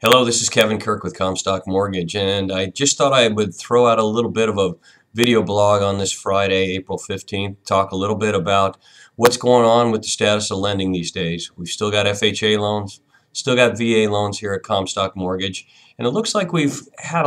Hello, this is Kevin Kirk with Comstock Mortgage, and I just thought I would throw out a little bit of a video blog on this Friday, April 15th, talk a little bit about what's going on with the status of lending these days. We've still got FHA loans, still got VA loans here at Comstock Mortgage, and it looks like we've had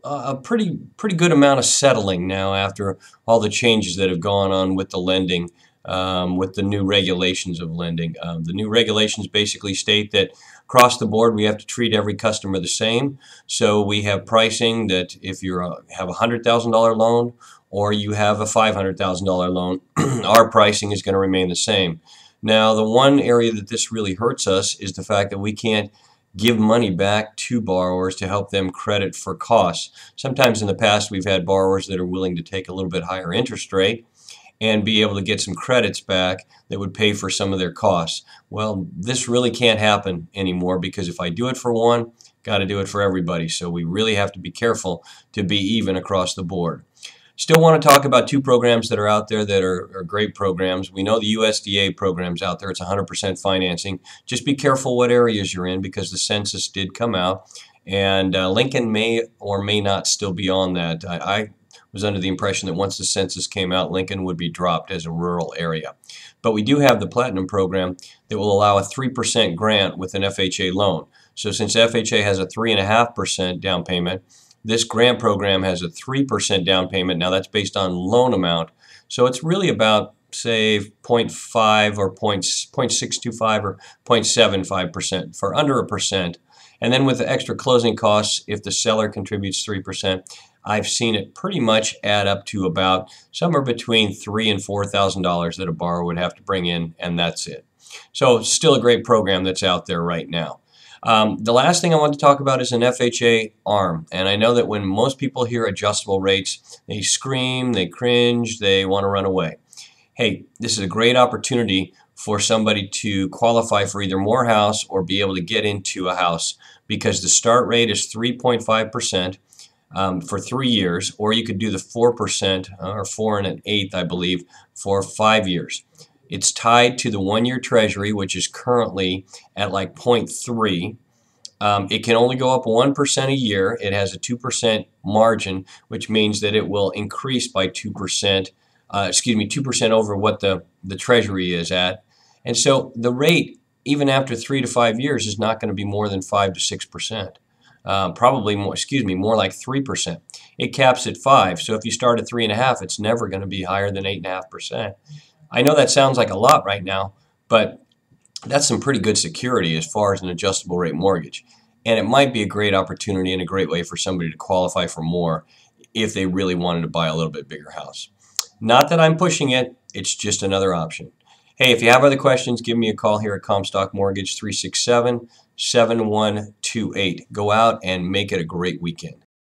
a pretty good amount of settling now after all the changes that have gone on with the lending, with the new regulations of lending. The new regulations basically state that across the board we have to treat every customer the same. So we have pricing that if you have a $100,000 loan or you have a $500,000 loan, our pricing is going to remain the same. Now, the one area that this really hurts us is the fact that we can't give money back to borrowers to help them credit for costs. Sometimes in the past we've had borrowers that are willing to take a little bit higher interest rate and be able to get some credits back that would pay for some of their costs. Well, this really can't happen anymore because if I do it for one, got to do it for everybody. So we really have to be careful to be even across the board. Still want to talk about two programs that are out there that are great programs. We know the USDA program's out there. It's 100% financing. Just be careful what areas you're in because the census did come out, and Lincoln may or may not still be on that. I was under the impression that once the census came out, Lincoln would be dropped as a rural area. But we do have the Platinum program that will allow a 3% grant with an FHA loan. So since FHA has a 3.5% down payment, this grant program has a 3% down payment. Now that's based on loan amount. So it's really about, say, 0.5 or 0.625 or 0.75% for under a percent. And then with the extra closing costs, if the seller contributes 3%, I've seen it pretty much add up to about somewhere between $3,000 and $4,000 that a borrower would have to bring in, and that's it. So still a great program that's out there right now. The last thing I want to talk about is an FHA ARM, and I know that when most people hear adjustable rates, they scream, they cringe, they want to run away. Hey, this is a great opportunity for somebody to qualify for either more house or be able to get into a house because the start rate is 3.5%. For 3 years, or you could do the 4% or 4 1/8, I believe, for 5 years. It's tied to the 1-year Treasury, which is currently at like 0.3. It can only go up 1% a year. It has a 2% margin, which means that it will increase by 2%. 2% over what the Treasury is at. And so the rate, even after 3 to 5 years, is not going to be more than 5 to 6%. Probably more, more like 3%. It caps at 5, so if you start at 3.5, it's never going to be higher than 8.5%. I know that sounds like a lot right now, but that's some pretty good security as far as an adjustable rate mortgage. And it might be a great opportunity and a great way for somebody to qualify for more if they really wanted to buy a little bit bigger house. Not that I'm pushing it, it's just another option. Hey, if you have other questions, give me a call here at Comstock Mortgage, 367-7128. Go out and make it a great weekend.